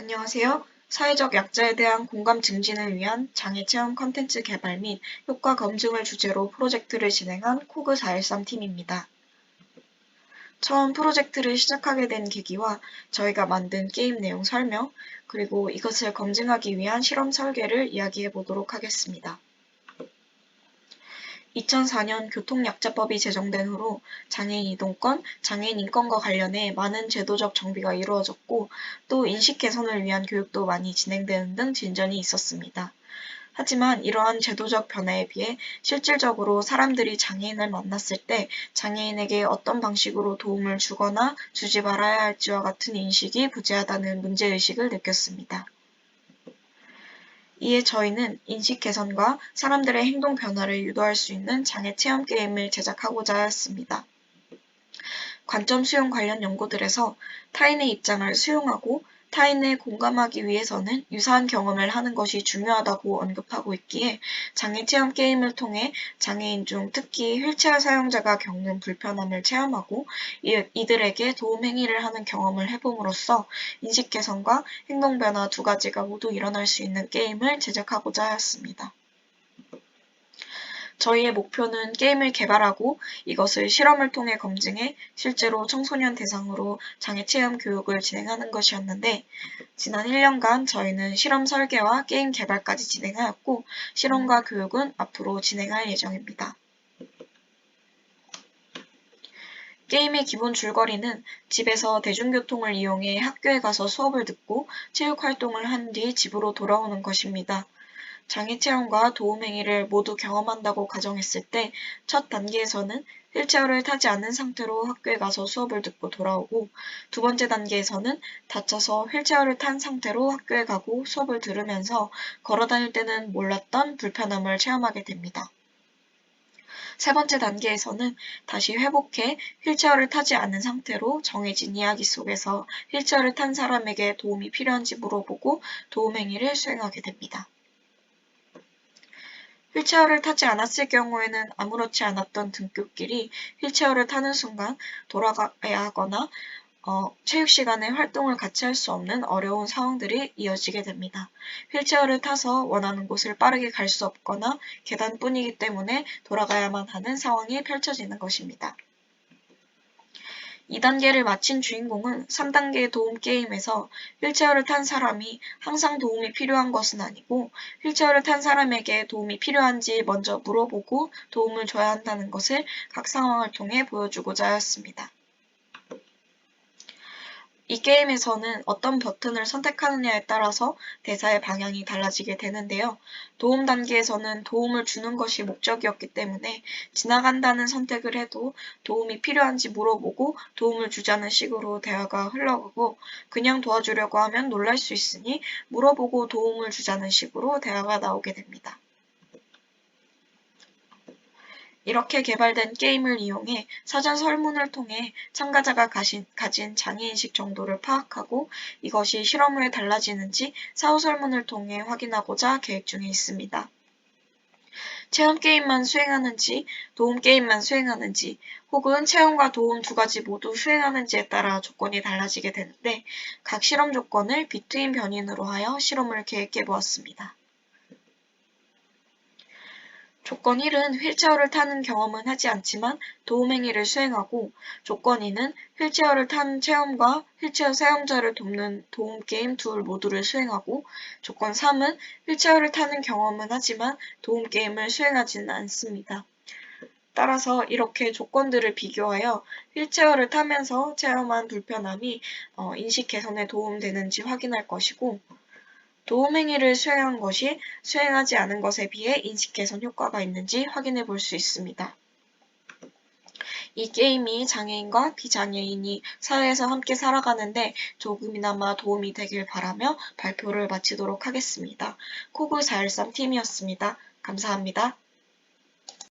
안녕하세요. 사회적 약자에 대한 공감 증진을 위한 장애 체험 콘텐츠 개발 및 효과 검증을 주제로 프로젝트를 진행한 코그 413 팀입니다. 처음 프로젝트를 시작하게 된 계기와 저희가 만든 게임 내용 설명, 그리고 이것을 검증하기 위한 실험 설계를 이야기해 보도록 하겠습니다. 2004년 교통약자법이 제정된 후로 장애인 이동권, 장애인 인권과 관련해 많은 제도적 정비가 이루어졌고 또 인식 개선을 위한 교육도 많이 진행되는 등 진전이 있었습니다. 하지만 이러한 제도적 변화에 비해 실질적으로 사람들이 장애인을 만났을 때 장애인에게 어떤 방식으로 도움을 주거나 주지 말아야 할지와 같은 인식이 부재하다는 문제의식을 느꼈습니다. 이에 저희는 인식 개선과 사람들의 행동 변화를 유도할 수 있는 장애 체험 게임을 제작하고자 하였습니다. 관점 수용 관련 연구들에서 타인의 입장을 수용하고 타인을 공감하기 위해서는 유사한 경험을 하는 것이 중요하다고 언급하고 있기에 장애 체험 게임을 통해 장애인 중 특히 휠체어 사용자가 겪는 불편함을 체험하고 이들에게 도움 행위를 하는 경험을 해봄으로써 인식 개선과 행동 변화 두 가지가 모두 일어날 수 있는 게임을 제작하고자 하였습니다. 저희의 목표는 게임을 개발하고 이것을 실험을 통해 검증해 실제로 청소년 대상으로 장애 체험 교육을 진행하는 것이었는데 지난 1년간 저희는 실험 설계와 게임 개발까지 진행하였고 실험과 교육은 앞으로 진행할 예정입니다. 게임의 기본 줄거리는 집에서 대중교통을 이용해 학교에 가서 수업을 듣고 체육활동을 한 뒤 집으로 돌아오는 것입니다. 장애 체험과 도움 행위를 모두 경험한다고 가정했을 때 첫 단계에서는 휠체어를 타지 않은 상태로 학교에 가서 수업을 듣고 돌아오고 두 번째 단계에서는 다쳐서 휠체어를 탄 상태로 학교에 가고 수업을 들으면서 걸어 다닐 때는 몰랐던 불편함을 체험하게 됩니다. 세 번째 단계에서는 다시 회복해 휠체어를 타지 않은 상태로 정해진 이야기 속에서 휠체어를 탄 사람에게 도움이 필요한지 물어보고 도움 행위를 수행하게 됩니다. 휠체어를 타지 않았을 경우에는 아무렇지 않았던 등굣길이 휠체어를 타는 순간 돌아가야 하거나 체육 시간에 활동을 같이 할 수 없는 어려운 상황들이 이어지게 됩니다. 휠체어를 타서 원하는 곳을 빠르게 갈 수 없거나 계단뿐이기 때문에 돌아가야만 하는 상황이 펼쳐지는 것입니다. 2단계를 마친 주인공은 3단계 도움 게임에서 휠체어를 탄 사람이 항상 도움이 필요한 것은 아니고 휠체어를 탄 사람에게 도움이 필요한지 먼저 물어보고 도움을 줘야 한다는 것을 각 상황을 통해 보여주고자 하였습니다. 이 게임에서는 어떤 버튼을 선택하느냐에 따라서 대사의 방향이 달라지게 되는데요. 도움 단계에서는 도움을 주는 것이 목적이었기 때문에 지나간다는 선택을 해도 도움이 필요한지 물어보고 도움을 주자는 식으로 대화가 흘러가고 그냥 도와주려고 하면 놀랄 수 있으니 물어보고 도움을 주자는 식으로 대화가 나오게 됩니다. 이렇게 개발된 게임을 이용해 사전 설문을 통해 참가자가 가진 장애인식 정도를 파악하고 이것이 실험 후에 달라지는지 사후 설문을 통해 확인하고자 계획 중에 있습니다. 체험 게임만 수행하는지, 도움 게임만 수행하는지, 혹은 체험과 도움 두 가지 모두 수행하는지에 따라 조건이 달라지게 되는데 각 실험 조건을 비트윈 변인으로 하여 실험을 계획해 보았습니다. 조건 1은 휠체어를 타는 경험은 하지 않지만 도움 행위를 수행하고 조건 2는 휠체어를 타는 체험과 휠체어 사용자를 돕는 도움 게임 둘 모두를 수행하고 조건 3은 휠체어를 타는 경험은 하지만 도움 게임을 수행하지는 않습니다. 따라서 이렇게 조건들을 비교하여 휠체어를 타면서 체험한 불편함이 인식 개선에 도움되는지 확인할 것이고 도움 행위를 수행한 것이 수행하지 않은 것에 비해 인식 개선 효과가 있는지 확인해 볼 수 있습니다. 이 게임이 장애인과 비장애인이 사회에서 함께 살아가는데 조금이나마 도움이 되길 바라며 발표를 마치도록 하겠습니다. 코그 413 팀이었습니다. 감사합니다.